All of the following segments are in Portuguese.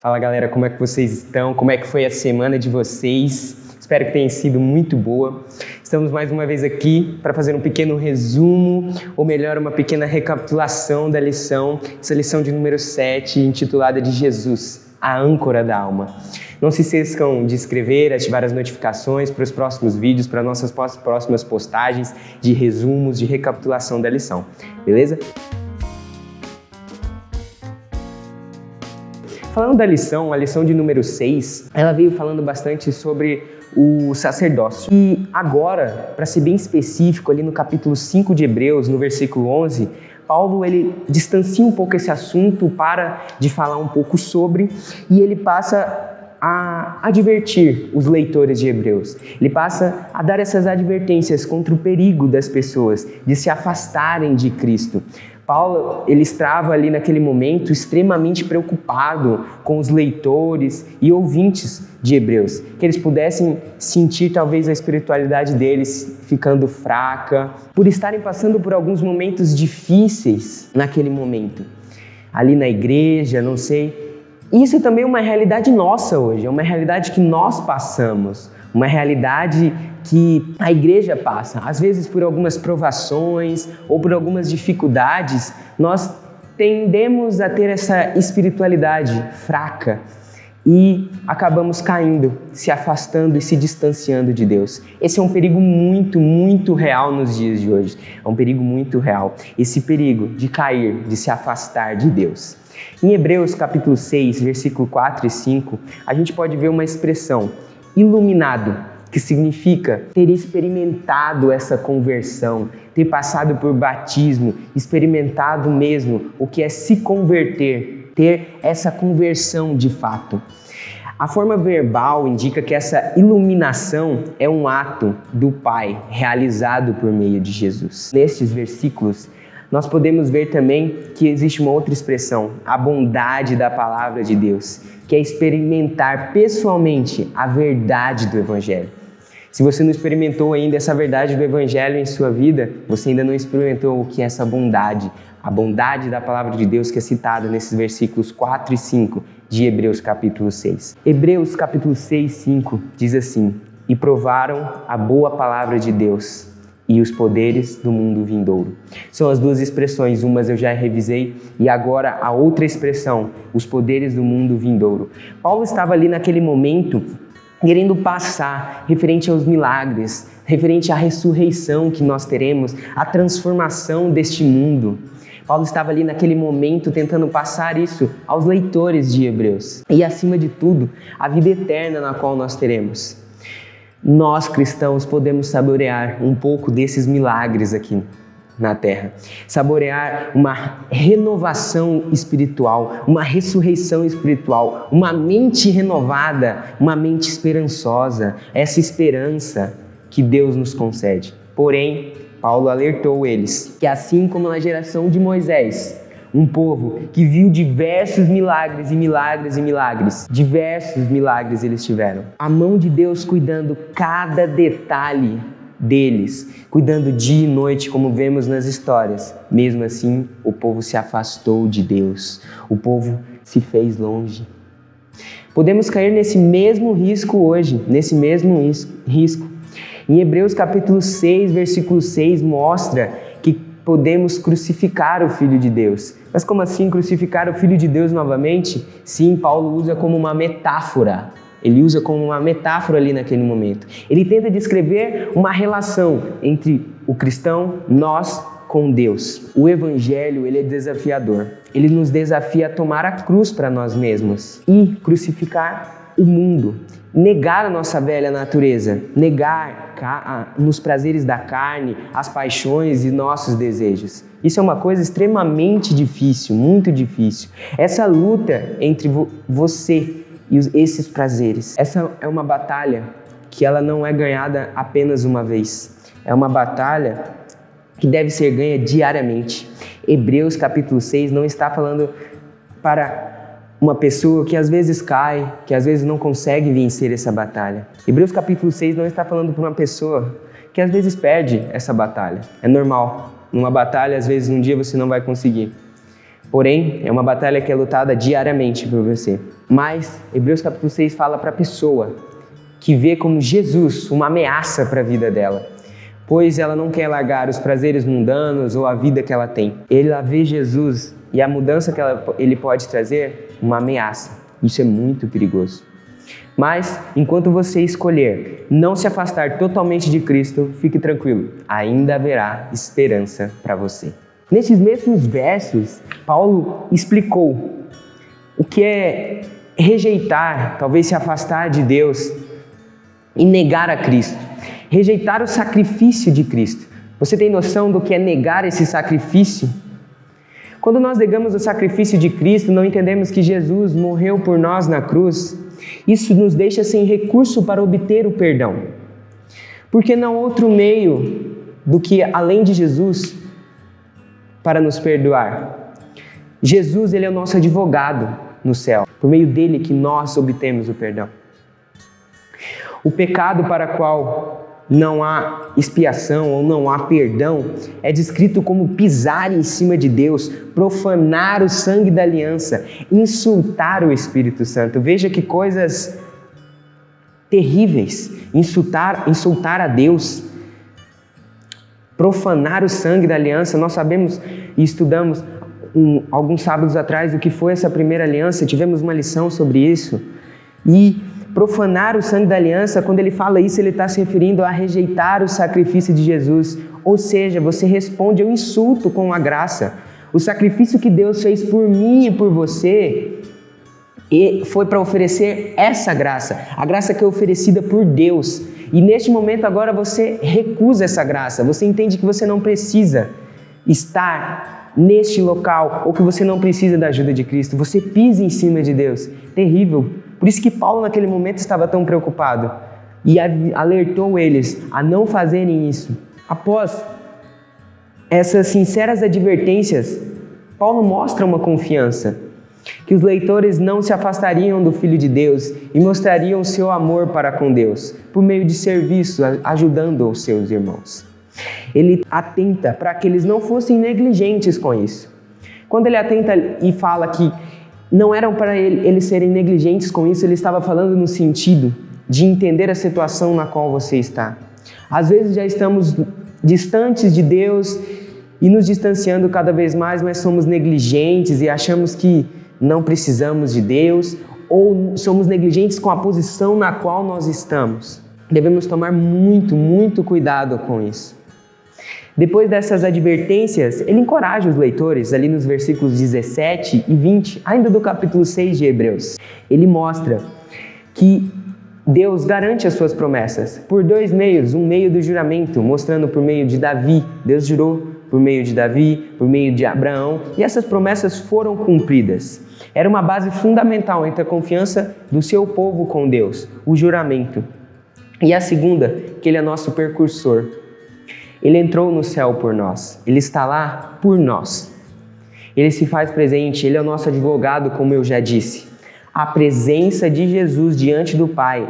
Fala galera, como é que vocês estão? Como é que foi a semana de vocês? Espero que tenha sido muito boa. Estamos mais uma vez aqui para fazer um pequeno resumo, ou melhor, uma pequena recapitulação da lição, essa lição de número 7, intitulada de Jesus, a âncora da alma. Não se esqueçam de inscrever, ativar as notificações para os próximos vídeos, para nossas próximas postagens de resumos, de recapitulação da lição, beleza? Falando da lição, a lição de número 6, ela veio falando bastante sobre o sacerdócio. E agora, para ser bem específico, ali no capítulo 5 de Hebreus, no versículo 11, Paulo ele distancia um pouco esse assunto, para de falar um pouco sobre, e ele passa a advertir os leitores de Hebreus. Ele passa a dar essas advertências contra o perigo das pessoas de se afastarem de Cristo. Paulo, ele estava ali naquele momento extremamente preocupado com os leitores e ouvintes de Hebreus, que eles pudessem sentir talvez a espiritualidade deles ficando fraca, por estarem passando por alguns momentos difíceis naquele momento, ali na igreja, não sei. Isso também é uma realidade nossa hoje, é uma realidade que nós passamos, uma realidade que a igreja passa. Às vezes por algumas provações ou por algumas dificuldades, nós tendemos a ter essa espiritualidade fraca e acabamos caindo, se afastando e se distanciando de Deus. Esse é um perigo muito, muito real nos dias de hoje. É um perigo muito real. Esse perigo de cair, de se afastar de Deus. Em Hebreus capítulo 6, versículo 4 e 5, a gente pode ver uma expressão, iluminado, que significa ter experimentado essa conversão, ter passado por batismo, experimentado mesmo o que é se converter, ter essa conversão de fato. A forma verbal indica que essa iluminação é um ato do Pai realizado por meio de Jesus. Nestes versículos, nós podemos ver também que existe uma outra expressão, a bondade da palavra de Deus, que é experimentar pessoalmente a verdade do Evangelho. Se você não experimentou ainda essa verdade do Evangelho em sua vida, você ainda não experimentou o que é essa bondade, a bondade da palavra de Deus que é citada nesses versículos 4 e 5 de Hebreus capítulo 6. Hebreus capítulo 6, 5 diz assim: e provaram a boa palavra de Deus e os poderes do mundo vindouro. São as duas expressões, umas eu já revisei, e agora a outra expressão, os poderes do mundo vindouro. Paulo estava ali naquele momento querendo passar referente aos milagres, referente à ressurreição que nós teremos, a transformação deste mundo. Paulo estava ali naquele momento tentando passar isso aos leitores de Hebreus. E acima de tudo, a vida eterna na qual nós teremos. Nós cristãos podemos saborear um pouco desses milagres aqui na terra, saborear uma renovação espiritual, uma ressurreição espiritual, uma mente renovada, uma mente esperançosa, essa esperança que Deus nos concede. Porém, Paulo alertou eles que assim como na geração de Moisés, um povo que viu diversos milagres e milagres e milagres. Diversos milagres eles tiveram. A mão de Deus cuidando cada detalhe deles, cuidando dia e noite, como vemos nas histórias. Mesmo assim, o povo se afastou de Deus. O povo se fez longe. Podemos cair nesse mesmo risco hoje, nesse mesmo risco. Em Hebreus capítulo 6, versículo 6, mostra que podemos crucificar o Filho de Deus. Mas como assim crucificar o Filho de Deus novamente? Sim, Paulo usa como uma metáfora. Ele usa como uma metáfora ali naquele momento. Ele tenta descrever uma relação entre o cristão, nós, com Deus. O Evangelho, ele é desafiador. Ele nos desafia a tomar a cruz para nós mesmos e crucificar o mundo. Negar a nossa velha natureza, negar nos prazeres da carne, as paixões e nossos desejos. Isso é uma coisa extremamente difícil, muito difícil. Essa luta entre você e esses prazeres, essa é uma batalha que ela não é ganhada apenas uma vez. É uma batalha que deve ser ganha diariamente. Hebreus capítulo 6 não está falando para uma pessoa que às vezes cai, que às vezes não consegue vencer essa batalha. Hebreus capítulo 6 não está falando para uma pessoa que às vezes perde essa batalha. É normal. Numa batalha, às vezes, um dia você não vai conseguir. Porém, é uma batalha que é lutada diariamente por você. Mas Hebreus capítulo 6 fala para a pessoa que vê como Jesus uma ameaça para a vida dela, pois ela não quer largar os prazeres mundanos ou a vida que ela tem. Ela vê Jesus e a mudança que ele pode trazer uma ameaça. Isso é muito perigoso. Mas, enquanto você escolher não se afastar totalmente de Cristo, fique tranquilo, ainda haverá esperança para você. Nesses mesmos versos, Paulo explicou o que é rejeitar, talvez se afastar de Deus e negar a Cristo. Rejeitar o sacrifício de Cristo. Você tem noção do que é negar esse sacrifício? Quando nós negamos o sacrifício de Cristo, não entendemos que Jesus morreu por nós na cruz. Isso nos deixa sem recurso para obter o perdão. Porque não há outro meio do que além de Jesus para nos perdoar. Jesus, ele é o nosso advogado no céu. Por meio dele que nós obtemos o perdão. O pecado para o qual não há expiação ou não há perdão é descrito como pisar em cima de Deus, profanar o sangue da aliança, insultar o Espírito Santo. Veja que coisas terríveis. Insultar a Deus, profanar o sangue da aliança. Nós sabemos e estudamos alguns sábados atrás o que foi essa primeira aliança, tivemos uma lição sobre isso. E profanar o sangue da aliança, quando ele fala isso, ele está se referindo a rejeitar o sacrifício de Jesus. Ou seja, você responde ao insulto com a graça. O sacrifício que Deus fez por mim e por você foi para oferecer essa graça, a graça que é oferecida por Deus. E neste momento agora você recusa essa graça, você entende que você não precisa estar neste local ou que você não precisa da ajuda de Cristo, você pisa em cima de Deus. Terrível. Por isso que Paulo naquele momento estava tão preocupado e alertou eles a não fazerem isso. Após essas sinceras advertências, Paulo mostra uma confiança, que os leitores não se afastariam do Filho de Deus e mostrariam seu amor para com Deus, por meio de serviço, ajudando os seus irmãos. Ele atenta para que eles não fossem negligentes com isso. Quando ele atenta e fala que não eram para eles serem negligentes com isso, ele estava falando no sentido de entender a situação na qual você está. Às vezes já estamos distantes de Deus e nos distanciando cada vez mais, mas somos negligentes e achamos que não precisamos de Deus ou somos negligentes com a posição na qual nós estamos. Devemos tomar muito cuidado com isso. Depois dessas advertências, ele encoraja os leitores ali nos versículos 17 e 20, ainda do capítulo 6 de Hebreus. Ele mostra que Deus garante as suas promessas por dois meios. Um meio do juramento, mostrando por meio de Davi. Deus jurou por meio de Davi, por meio de Abraão, e essas promessas foram cumpridas. Era uma base fundamental entre a confiança do seu povo com Deus, o juramento. E a segunda, que ele é nosso precursor. Ele entrou no céu por nós, ele está lá por nós. Ele se faz presente, ele é o nosso advogado, como eu já disse. A presença de Jesus diante do Pai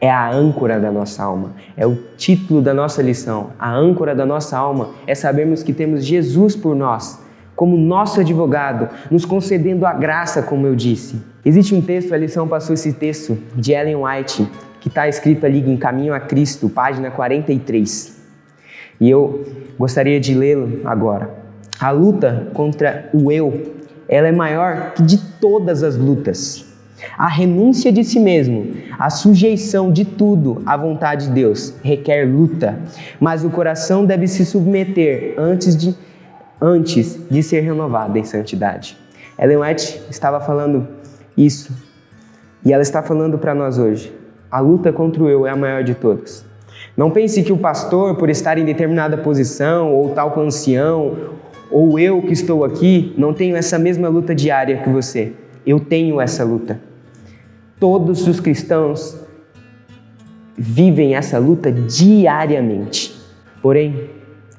é a âncora da nossa alma, é o título da nossa lição. A âncora da nossa alma é sabermos que temos Jesus por nós, como nosso advogado, nos concedendo a graça, como eu disse. Existe um texto, a lição passou esse texto, de Ellen White, que está escrito ali em Caminho a Cristo, página 43. E eu gostaria de lê-lo agora. A luta contra o eu, ela é maior que de todas as lutas. A renúncia de si mesmo, a sujeição de tudo à vontade de Deus, requer luta. Mas o coração deve se submeter antes de ser renovado em santidade. Ellen White estava falando isso. E ela está falando para nós hoje. A luta contra o eu é a maior de todas. Não pense que o pastor, por estar em determinada posição, ou tal ancião, ou eu que estou aqui, não tenho essa mesma luta diária que você. Eu tenho essa luta. Todos os cristãos vivem essa luta diariamente. Porém,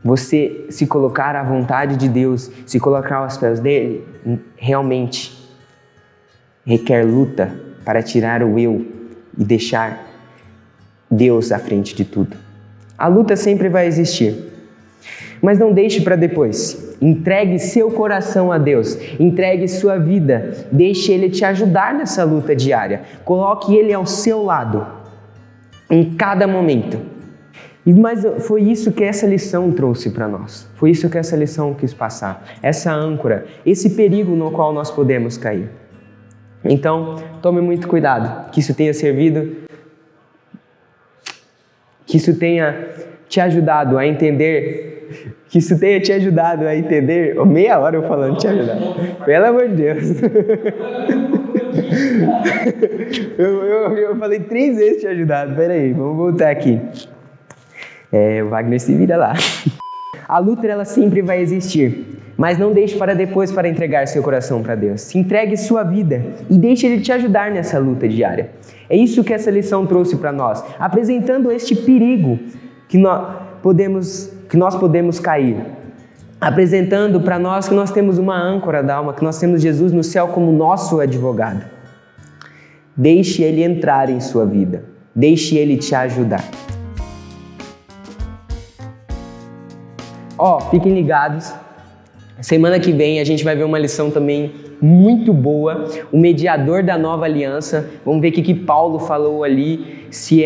você se colocar à vontade de Deus, se colocar aos pés dele, realmente requer luta para tirar o eu e deixar Deus à frente de tudo. A luta sempre vai existir. Mas não deixe para depois. Entregue seu coração a Deus. Entregue sua vida. Deixe Ele te ajudar nessa luta diária. Coloque Ele ao seu lado em cada momento. Mas foi isso que essa lição trouxe para nós. Foi isso que essa lição quis passar. Essa âncora, esse perigo no qual nós podemos cair. Então, tome muito cuidado. Que isso tenha servido. Que isso tenha te ajudado a entender. Que isso tenha te ajudado a entender. Meia hora eu falando te ajudar. Pelo amor de Deus. Eu falei 3 vezes te ajudado. Peraí, vamos voltar aqui. O Wagner se vira lá. A luta, ela sempre vai existir. Mas não deixe para depois para entregar seu coração para Deus. Entregue sua vida e deixe Ele te ajudar nessa luta diária. É isso que essa lição trouxe para nós. Apresentando este perigo que nós podemos cair. Apresentando para nós que nós temos uma âncora da alma, que nós temos Jesus no céu como nosso advogado. Deixe Ele entrar em sua vida. Deixe Ele te ajudar. Fiquem ligados. Semana que vem a gente vai ver uma lição também muito boa. O mediador da nova aliança. Vamos ver o que Paulo falou ali. Se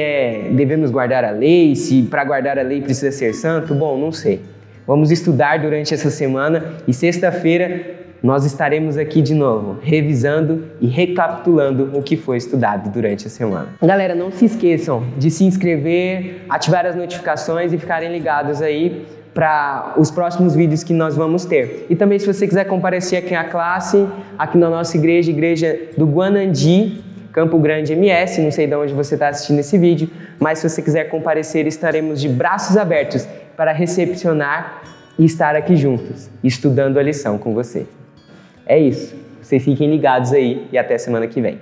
devemos guardar a lei, se para guardar a lei precisa ser santo. Bom, não sei. Vamos estudar durante essa semana e sexta-feira nós estaremos aqui de novo, revisando e recapitulando o que foi estudado durante a semana. Galera, não se esqueçam de se inscrever, ativar as notificações e ficarem ligados aí para os próximos vídeos que nós vamos ter. E também, se você quiser comparecer aqui à classe, aqui na nossa igreja do Guanandi, Campo Grande MS, não sei de onde você está assistindo esse vídeo, mas se você quiser comparecer, estaremos de braços abertos para recepcionar e estar aqui juntos, estudando a lição com você. É isso. Vocês fiquem ligados aí e até semana que vem.